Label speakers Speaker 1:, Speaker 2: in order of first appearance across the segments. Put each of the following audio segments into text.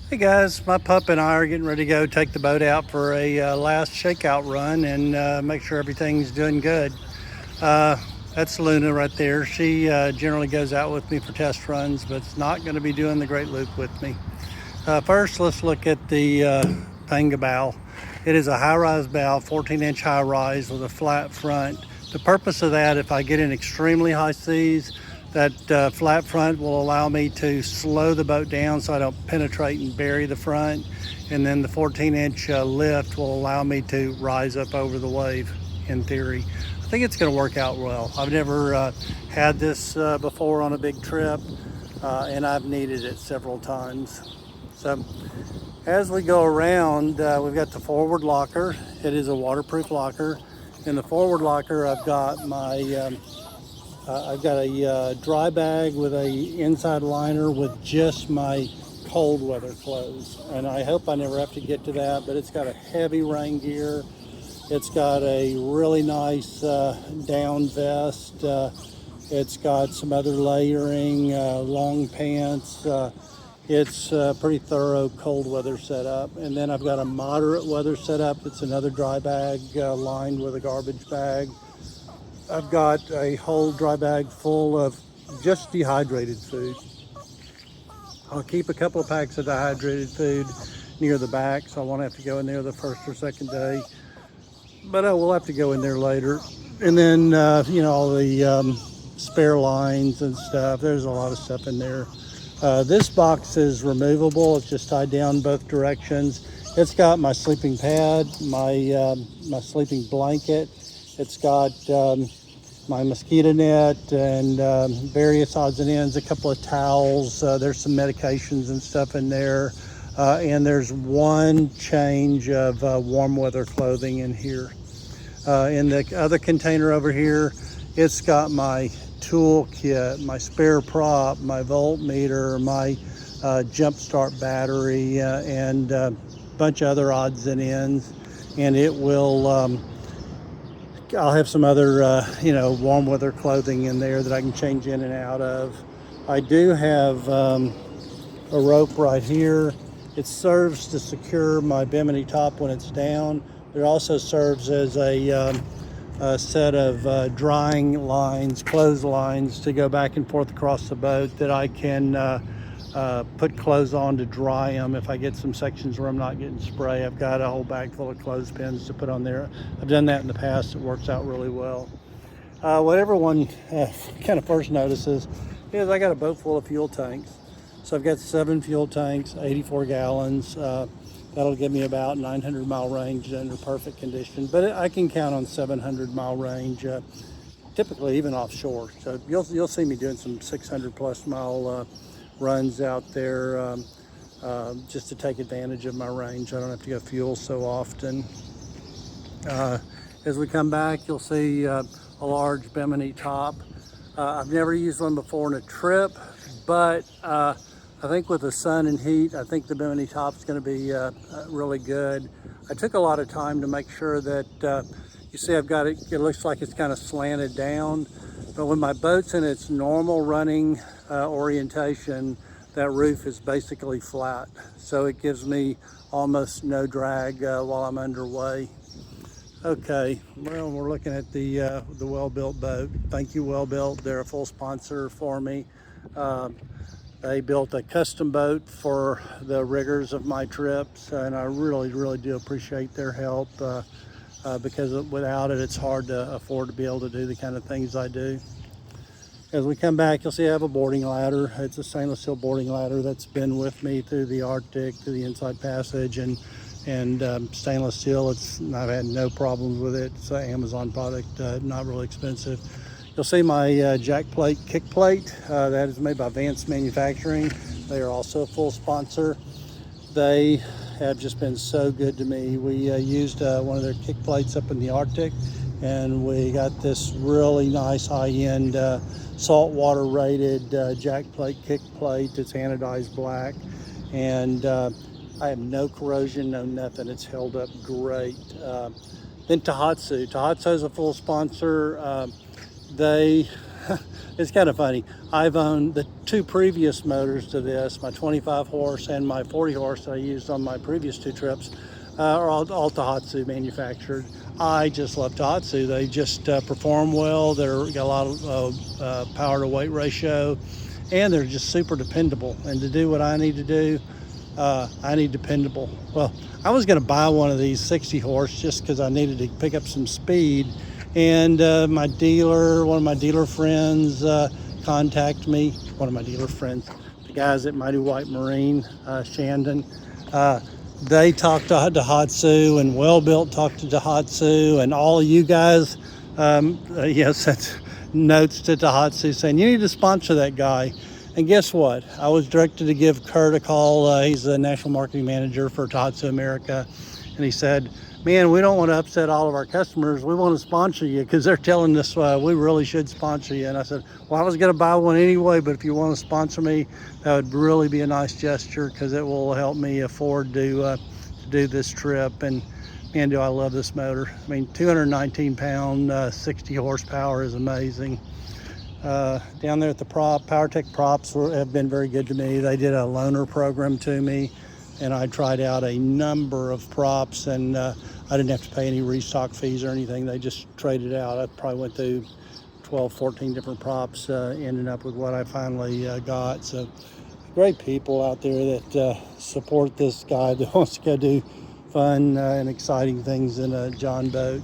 Speaker 1: Hey guys, my pup and I are getting ready to go take the boat out for a last shakeout run and make sure everything's doing good. Uh, that's Luna right there. She generally goes out with me for test runs, but it's not going to be doing the Great Loop with me. First, let's look at the Panga bow. It is a high-rise bow, 14-inch high-rise with a flat front. The purpose of that, if I get in extremely high seas, that flat front will allow me to slow the boat down so I don't penetrate and bury the front. And then the 14-inch lift will allow me to rise up over the wave, in theory. I think it's going to work out well. I've never had this before on a big trip, and I've needed it several times. So as we go around, we've got the forward locker. It is a waterproof locker. In the forward locker, I've got a dry bag with a inside liner with just my cold weather clothes. And I hope I never have to get to that, but it's got a heavy rain gear. It's got a really nice down vest. It's got some other layering, long pants. It's a pretty thorough cold weather setup. And then I've got a moderate weather setup. It's another dry bag lined with a garbage bag. I've got a whole dry bag full of just dehydrated food. I'll keep a couple of packs of dehydrated food near the back, so I won't have to go in there the first or second day. But I will have to go in there later. And then, all the spare lines and stuff. There's a lot of stuff in there. This box is removable. It's just tied down both directions. It's got my sleeping pad, my sleeping blanket. It's got my mosquito net and various odds and ends, a couple of towels. There's some medications and stuff in there. And there's one change of warm weather clothing in here. In the other container over here, it's got my tool kit, my spare prop, my voltmeter, my jump start battery, and a bunch of other odds and ends. And it will, I'll have some other, warm weather clothing in there that I can change in and out of. I do have a rope right here. It serves to secure my bimini top when it's down. It also serves as a set of drying lines, clothes lines to go back and forth across the boat that I can put clothes on to dry them if I get some sections where I'm not getting spray. I've got a whole bag full of clothespins to put on there. I've done that in the past. It works out really well. What everyone kind of first notices is I got a boat full of fuel tanks. So I've got 7 fuel tanks, 84 gallons. That'll give me about 900 mile range under perfect condition, but I can count on 700 mile range, typically even offshore. So you'll see me doing some 600 plus mile runs out there just to take advantage of my range. I don't have to go fuel so often. As we come back, you'll see a large bimini top. I've never used one before in a trip, but I think with the sun and heat, I think the bimini top is going to be really good. I took a lot of time to make sure that, you see I've got it, it looks like it's kind of slanted down, but when my boat's in its normal running orientation, that roof is basically flat. So it gives me almost no drag while I'm underway. Okay, well, we're looking at the Well-Built boat. Thank you, Well-Built. They're a full sponsor for me. They built a custom boat for the riggers of my trips, and I really, really do appreciate their help because without it, it's hard to afford to be able to do the kind of things I do. As we come back, you'll see I have a boarding ladder. It's a stainless steel boarding ladder that's been with me through the Arctic, through the Inside Passage, and stainless steel. I've had no problems with it. It's an Amazon product, not really expensive. You'll see my jack plate, kick plate. That is made by Vance Manufacturing. They are also a full sponsor. They have just been so good to me. We used one of their kick plates up in the Arctic, and we got this really nice high-end saltwater rated jack plate, kick plate. It's anodized black, and I have no corrosion, no nothing. It's held up great. Then Tohatsu. Tohatsu is a full sponsor. They it's kind of funny. I've owned the two previous motors to this, my 25 horse and my 40 horse that I used on my previous two trips, are all Tohatsu manufactured. I just love Tohatsu. They just perform well. They're got a lot of power to weight ratio, and they're just super dependable. And to do what I need to do, I need dependable. Well, I was going to buy one of these 60 horse just because I needed to pick up some speed. And my dealer, one of my dealer friends contacted me, one of my dealer friends, the guys at Mighty White Marine, Shandon. They talked to Tohatsu, and Well Built talked to Tohatsu, and all of you guys, sent notes to Tohatsu saying, you need to sponsor that guy. And guess what? I was directed to give Kurt a call. He's the national marketing manager for Tohatsu America. And he said, man, we don't want to upset all of our customers. We want to sponsor you because they're telling us we really should sponsor you. And I said, well, I was going to buy one anyway, but if you want to sponsor me, that would really be a nice gesture because it will help me afford to do this trip. And man, do I love this motor. I mean, 219 pound, 60 horsepower is amazing. Down there at the PowerTech Props have been very good to me. They did a loaner program to me, and I tried out a number of props, and I didn't have to pay any restock fees or anything. They just traded out. I probably went through 12, 14 different props, ending up with what I finally got. So great people out there that support this guy that wants to go do fun and exciting things in a John boat.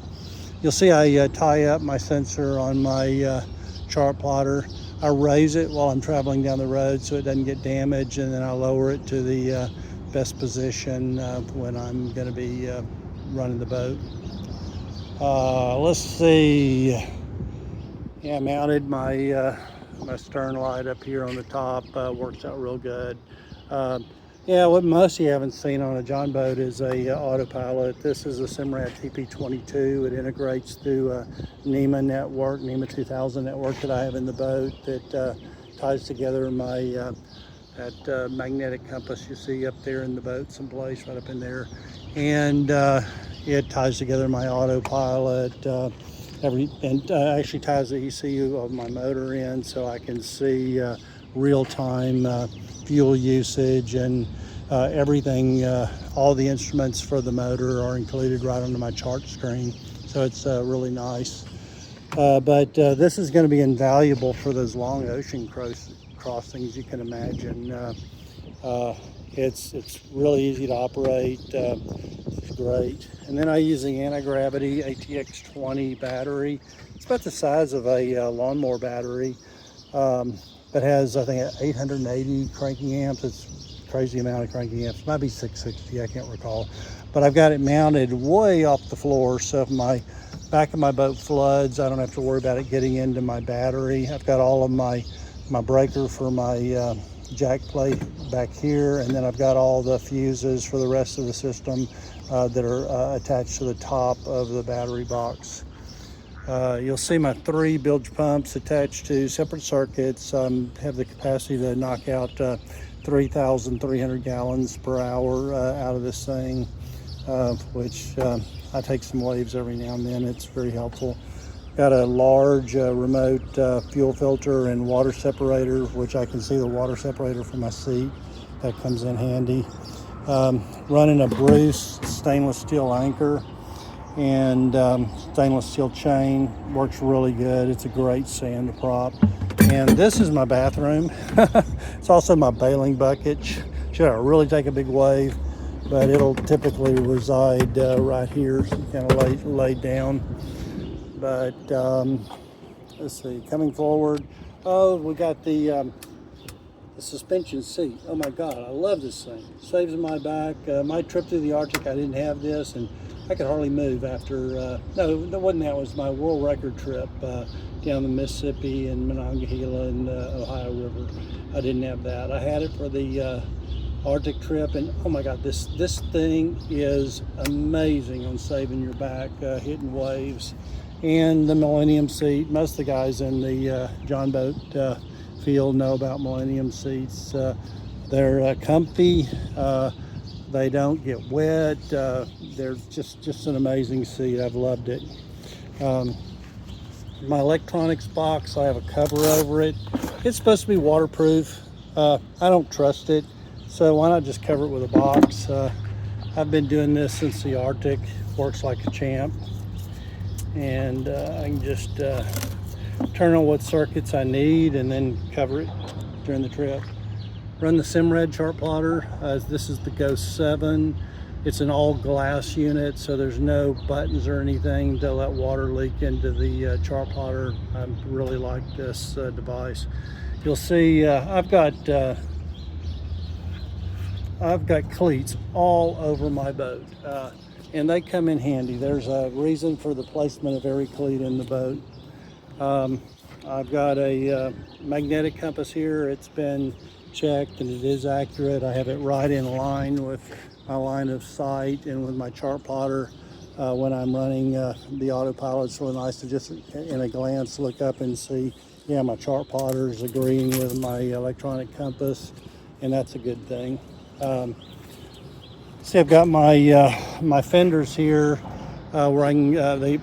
Speaker 1: You'll see I tie up my sensor on my chart plotter. I raise it while I'm traveling down the road so it doesn't get damaged, and then I lower it to the best position when I'm going to be running the boat. Let's see. Yeah, I mounted my my stern light up here on the top. Works out real good. Yeah, what most of you haven't seen on a John boat is a autopilot. This is a Simrad TP22. It integrates through NEMA network, NEMA 2000 network that I have in the boat that ties together my that magnetic compass you see up there in the boat someplace, right up in there. And it ties together my autopilot, actually ties the ECU of my motor in so I can see real-time fuel usage and everything. All the instruments for the motor are included right onto my chart screen, so it's really nice. But this is going to be invaluable for those long ocean crossings. You can imagine. It's really easy to operate. It's great. And then I use the anti-gravity ATX20 battery. It's about the size of a lawnmower battery. But has, I think, 880 cranking amps. It's a crazy amount of cranking amps. It might be 660, I can't recall. But I've got it mounted way off the floor, so if my back of my boat floods, I don't have to worry about it getting into my battery. I've got all of my breaker for my jack plate back here, and then I've got all the fuses for the rest of the system that are attached to the top of the battery box. You'll see my 3 bilge pumps attached to separate circuits. Have the capacity to knock out 3,300 gallons per hour out of this thing, which I take some waves every now and then. It's very helpful. Got a large remote fuel filter and water separator, which I can see the water separator from my seat. That comes in handy. Running a Bruce stainless steel anchor and stainless steel chain. Works really good. It's a great sand prop. And this is my bathroom. It's also my bailing bucket. Should I really take a big wave, but it'll typically reside right here, so you kind of lay down. But let's see, coming forward. Oh, we got the suspension seat. Oh my God, I love this thing. Saves my back. My trip through the Arctic, I didn't have this, and I could hardly move after, no, that wasn't that. It was my world record trip down the Mississippi and Monongahela and Ohio River. I didn't have that. I had it for the Arctic trip, and oh my God, this thing is amazing on saving your back, hitting waves. And the Millennium seat. Most of the guys in the John boat field know about Millennium seats. They're comfy. They don't get wet. They're just an amazing seat. I've loved it. My electronics box, I have a cover over it. It's supposed to be waterproof. I don't trust it, so why not just cover it with a box? I've been doing this since the Arctic. Works like a champ. And I can just turn on what circuits I need and then cover it during the trip. Run the Simrad chart plotter. This is the Ghost 7. It's an all glass unit, so there's no buttons or anything to let water leak into the chart plotter. I really like this device. You'll see I've got cleats all over my boat, and they come in handy. There's a reason for the placement of every cleat in the boat. I've got a magnetic compass here. It's been checked and it is accurate. I have it right in line with my line of sight and with my chart plotter. When I'm running the autopilot, it's really nice to just in a glance look up and see, yeah, my chart plotter is agreeing with my electronic compass, and that's a good thing. See, I've got my fenders here where I can,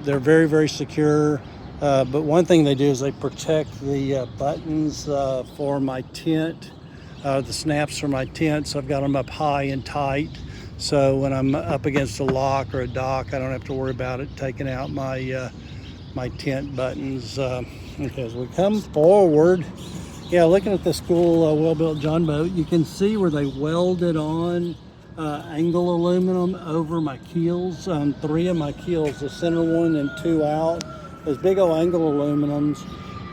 Speaker 1: they're very, very secure. But one thing they do is they protect the buttons for my tent, the snaps for my tent. So I've got them up high and tight. So when I'm up against a lock or a dock, I don't have to worry about it taking out my my tent buttons. Okay, as we come forward, yeah, looking at this cool well-built John boat, you can see where they welded on angle aluminum over my keels. 3 of my keels, the center one and 2 out. Those big old angle aluminums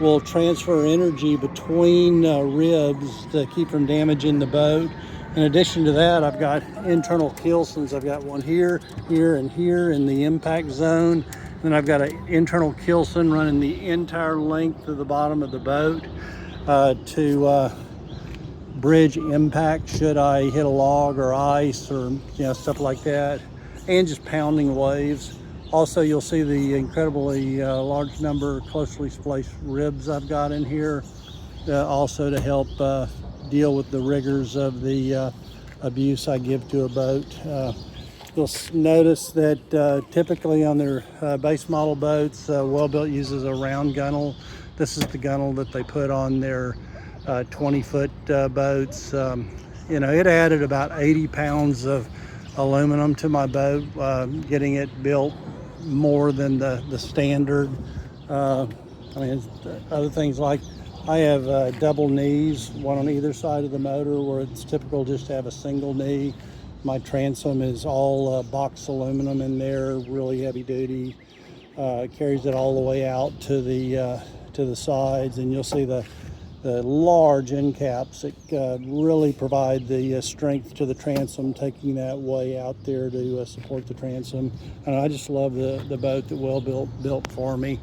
Speaker 1: will transfer energy between ribs to keep from damaging the boat. In addition to that, I've got internal keelsons. I've got one here, here, and here in the impact zone. Then I've got an internal keelson running the entire length of the bottom of the boat to bridge impact should I hit a log or ice or stuff like that, and just pounding waves. Also, you'll see the incredibly large number of closely spliced ribs I've got in here, also to help deal with the rigors of the abuse I give to a boat. You'll notice that typically on their base model boats, Well-Built uses a round gunnel. This is the gunnel that they put on their 20-foot boats. It added about 80 pounds of aluminum to my boat, getting it built more than the standard. Other things like I have double knees, one on either side of the motor, where it's typical just to have a single knee. My transom is all box aluminum in there, really heavy duty. Carries it all the way out to the sides, and you'll see the large end caps that really provide the strength to the transom, taking that way out there to support the transom. And I just love the boat that Well-Built built for me.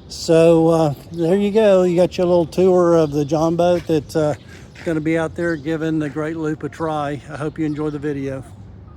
Speaker 1: So there you go. You got your little tour of the John boat that's going to be out there giving the Great Loop a try. I hope you enjoy the video.